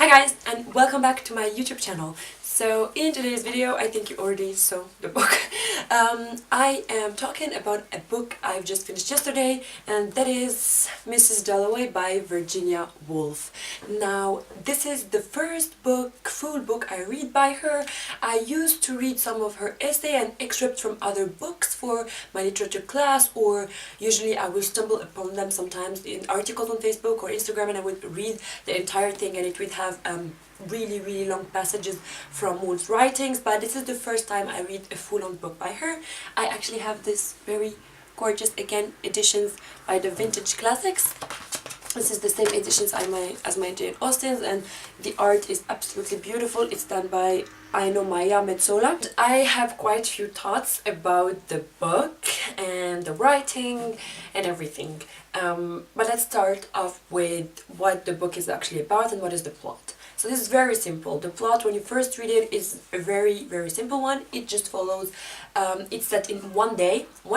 Hi guys, and welcome back to my YouTube channel. So in today's video, I think you already saw the book. I am talking about a book I've just finished yesterday, and that is Mrs. Dalloway by Virginia Woolf. Now, this is the first book, full book I read by her. I used to read some of her essay and excerpts from other books for my literature class, or usually I will stumble upon them sometimes in articles on Facebook or Instagram, and I would read the entire thing, and it would have really long passages from Woolf's writings, but this is the first time I read a full-on book by her. I actually have this very gorgeous, again, editions by the Vintage Classics. This is the same editions as my Jane Austen's, and the art is absolutely beautiful. It's done by Maya Metsola. I have quite a few thoughts about the book and the writing and everything. But let's start off with what the book is actually about and what is the plot. So this is very simple. The plot, when you first read it, is a very simple one. It just follows, it's set in one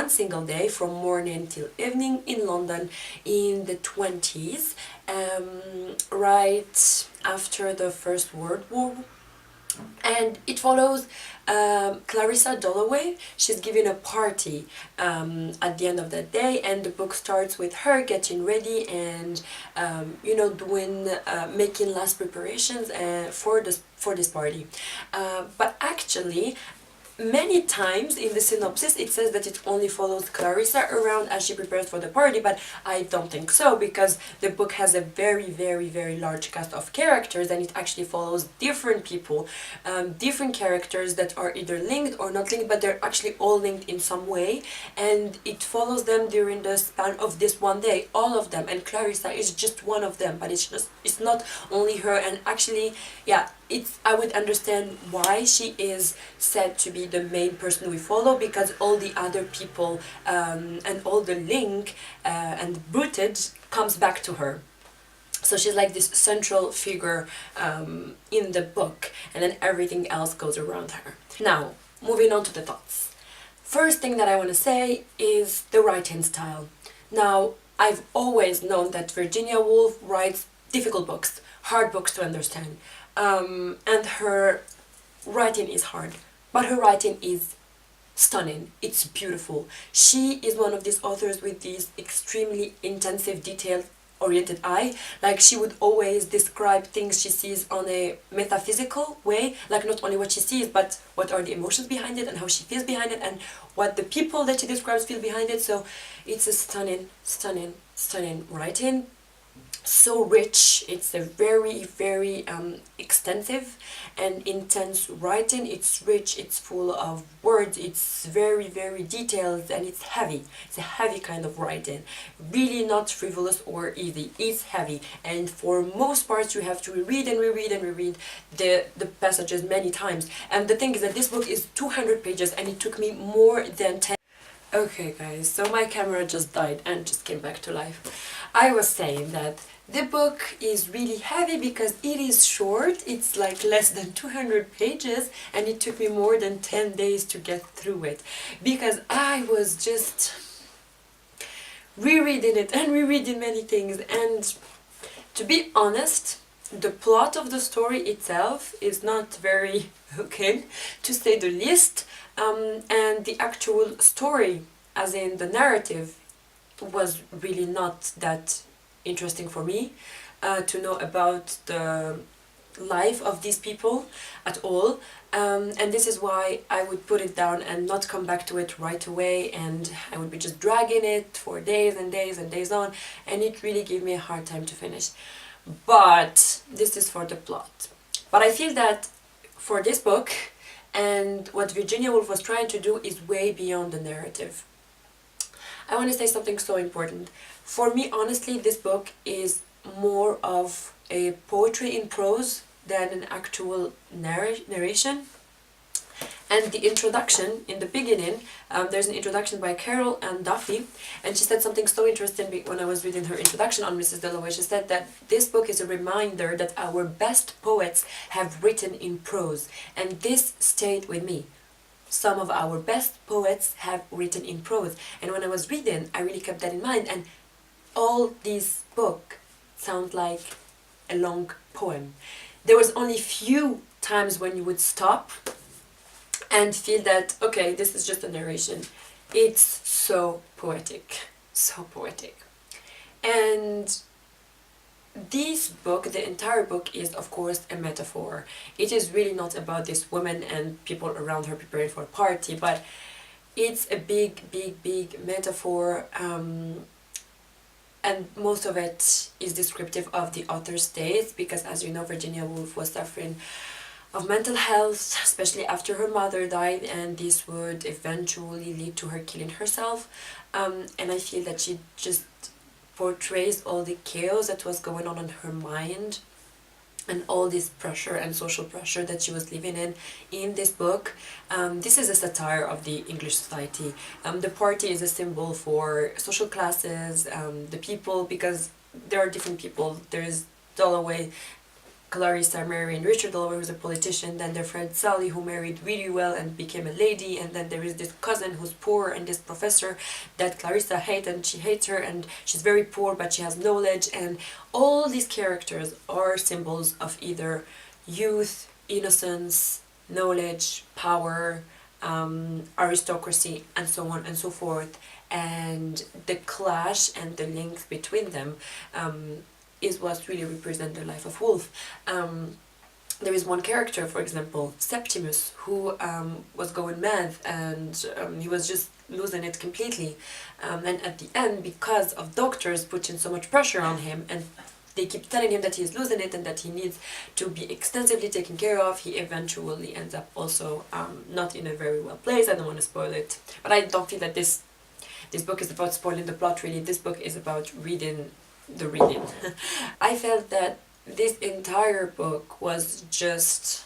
single day, from morning till evening in London in the 20s, right after the First World War. And it follows Clarissa Dalloway. She's giving a party at the end of that day, and the book starts with her getting ready and making last preparations for this party. But actually, many times in the synopsis it says that it only follows Clarissa around as she prepares for the party, but I don't think so, because the book has a very large cast of characters, and it actually follows different people, different characters that are either linked or not linked, but they're actually all linked in some way, and it follows them during the span of this one day, all of them, and Clarissa is just one of them, but it's not only her. And actually, yeah, I would understand why she is said to be the main person we follow, because all the other people and all the link and bootage comes back to her. So she's like this central figure in the book, and then everything else goes around her. Now, moving on to the thoughts. First thing that I want to say is the writing style. Now, I've always known that Virginia Woolf writes difficult books, hard books to understand. And her writing is hard, but her writing is stunning. It's beautiful. She is one of these authors with these extremely intensive, detail-oriented eye. Like, she would always describe things she sees on a metaphysical way, like not only what she sees, but what are the emotions behind it and how she feels behind it and what the people that she describes feel behind it. So it's a stunning writing. So rich. It's a very extensive and intense writing. It's rich, it's full of words, it's very detailed, and it's heavy. It's a heavy kind of writing, really not frivolous or easy. It's heavy, and for most parts you have to reread the passages many times. And the thing is that this book is 200 pages, and it took me more than 10. Okay guys, so my camera just died and just came back to life. I was saying that the book is really heavy because it is short. It's like less than 200 pages, and it took me more than 10 days to get through it, because I was just rereading it and rereading many things. And to be honest, the plot of the story itself is not very okay, to say the least, and the actual story, as in the narrative, was really not that interesting for me to know about the life of these people at all, and this is why I would put it down and not come back to it right away, and I would be just dragging it for days and days on, and it really gave me a hard time to finish. But this is for the plot. But I feel that for this book, and what Virginia Woolf was trying to do, is way beyond the narrative. I want to say something so important. For me, honestly, this book is more of a poetry in prose than an actual narration. And the introduction, in the beginning, there's an introduction by Carol and Duffy, and she said something so interesting when I was reading her introduction on Mrs. Dalloway. She said that this book is a reminder that our best poets have written in prose, and this stayed with me. Some of our best poets have written in prose, and when I was reading, I really kept that in mind, and all these books sound like a long poem. there was only few times when you would stop and feel that, okay, this is just a narration. It's so poetic, so poetic. And this book, the entire book, is of course a metaphor. It is really not about this woman and people around her preparing for a party, but it's a big metaphor, and most of it is descriptive of the author's state, because as you know, Virginia Woolf was suffering of mental health, especially after her mother died, and this would eventually lead to her killing herself. And I feel that she just portrays all the chaos that was going on in her mind and all this pressure and social pressure that she was living in this book. This is a satire of the English society. The party is a symbol for social classes, the people, because there are different people. There is Dalloway, Clarissa marrying Richard Dalloway, who's a politician, then their friend Sally, who married really well and became a lady, and then there is this cousin who's poor, and this professor that Clarissa hates, and she hates her, and she's very poor but she has knowledge, and all these characters are symbols of either youth, innocence, knowledge, power, aristocracy, and so on and so forth, and the clash and the link between them is what really represents the life of Woolf. There is one character, for example, Septimus, who was going mad, and he was just losing it completely. And at the end, because of doctors putting so much pressure on him, and they keep telling him that he's losing it and that he needs to be extensively taken care of, he eventually ends up also not in a very well place. I don't want to spoil it, but I don't think that this book is about spoiling the plot, really. This book is about reading the reading. I felt that this entire book was just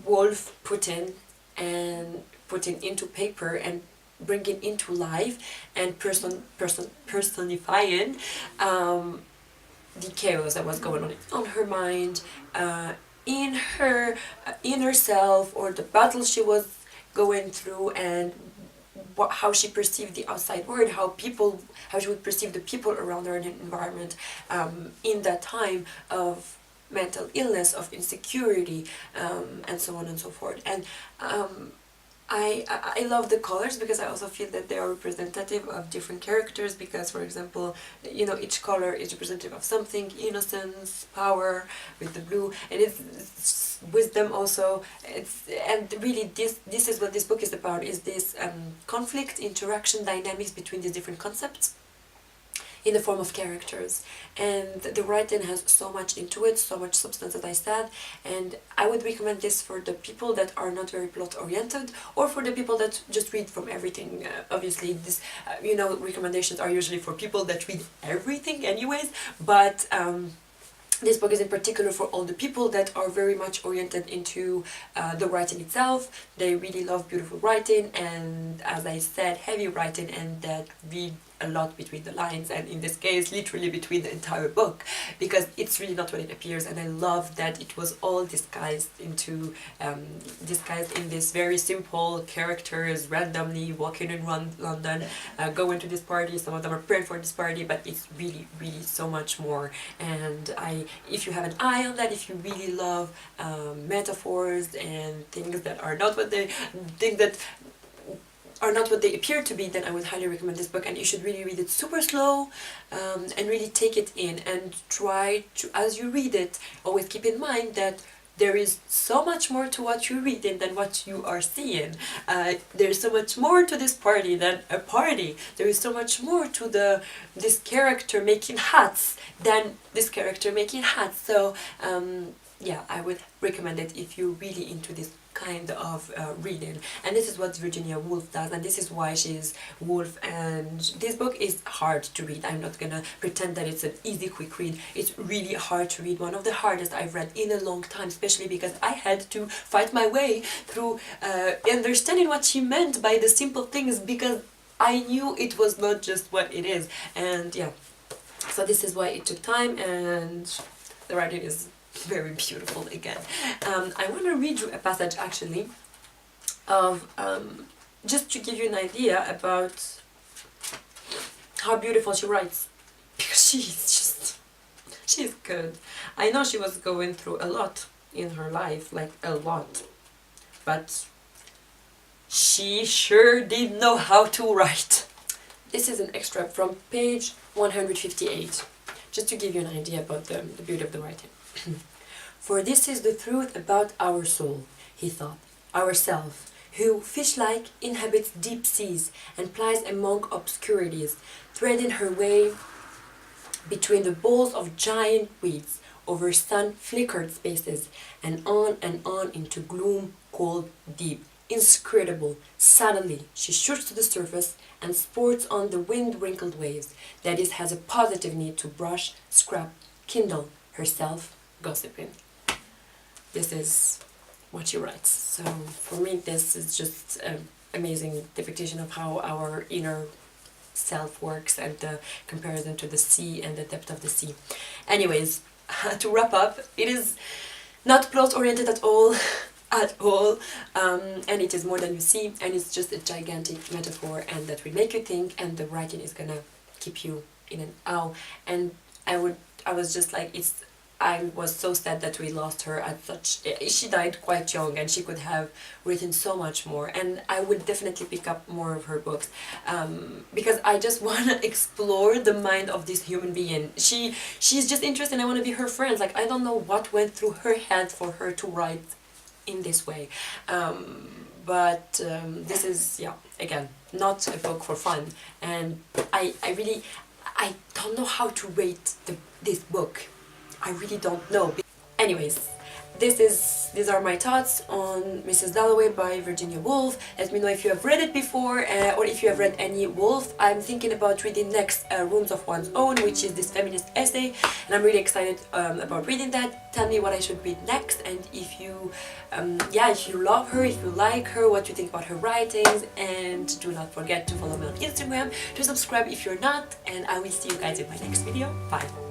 Woolf putting into paper and bringing into life and personifying the chaos that was going on her mind, in herself, or the battle she was going through, and how she perceived the outside world, how she would perceive the people around her in an environment in that time of mental illness, of insecurity, and so on and so forth. And I love the colors, because I also feel that they are representative of different characters, because, for example, you know, each color is representative of something: innocence, power with the blue, and it's wisdom also. And really this is what this book is about, is this conflict, interaction, dynamics between these different concepts in the form of characters. And the writing has so much into it, so much substance, as I said, and I would recommend this for the people that are not very plot oriented, or for the people that just read from everything. Obviously this you know, recommendations are usually for people that read everything anyways, but this book is in particular for all the people that are very much oriented into the writing itself. They really love beautiful writing, and, as I said, heavy writing, and that read a lot between the lines, and in this case literally between the entire book, because it's really not what it appears. And I love that it was all disguised in this very simple characters randomly walking around London, going to this party. Some of them are prepared for this party, but it's really so much more. And if you have an eye on that, if you really love metaphors and things that are not what they appear to be, then I would highly recommend this book. And you should really read it super slow, and really take it in, and try to, as you read it, always keep in mind that there is so much more to what you're reading than what you are seeing. There's so much more to this party than a party. There is so much more to this character making hats than this character making hats. So yeah, I would recommend it if you're really into this kind of reading. And this is what Virginia Woolf does, and this is why she's Woolf. And this book is hard to read. I'm not gonna pretend that it's an easy, quick read. It's really hard to read, one of the hardest I've read in a long time, especially because I had to fight my way through understanding what she meant by the simple things, because I knew it was not just what it is. And yeah, so this is why it took time, and the writing is very beautiful again. I want to read you a passage actually of just to give you an idea about how beautiful she writes, because She's good. I know she was going through a lot in her life, like a lot. But she sure did know how to write. This is an extract from page 158, just to give you an idea about the beauty of the writing. For this is the truth about our soul, he thought, ourself, who, fish-like, inhabits deep seas and plies among obscurities, threading her way between the bowls of giant weeds, over sun-flickered spaces, and on into gloom, cold, deep, inscrutable. Suddenly, she shoots to the surface and sports on the wind-wrinkled waves, that is, has a positive need to brush, scrap, kindle, herself gossiping. This is what she writes. So for me, this is just an amazing depiction of how our inner self works and the comparison to the sea and the depth of the sea. Anyways, to wrap up, it is not plot oriented at all, and it is more than you see, and it's just a gigantic metaphor, and that will make you think, and the writing is gonna keep you in an awe. And I was just like, I was so sad that we lost her at such... She died quite young, and she could have written so much more, and I would definitely pick up more of her books, because I just want to explore the mind of this human being. She's just interesting, I want to be her friend. Like, I don't know what went through her head for her to write in this way. But this is, yeah, again, not a book for fun, and I don't know how to rate this book. I really don't know. Anyways, these are my thoughts on Mrs. Dalloway by Virginia Woolf. Let me know if you have read it before, or if you have read any Woolf. I'm thinking about reading next Rooms of One's Own, which is this feminist essay, and I'm really excited about reading that. Tell me what I should read next, and if you love her, if you like her, what you think about her writings, and do not forget to follow me on Instagram, to subscribe if you're not, and I will see you guys in my next video. Bye!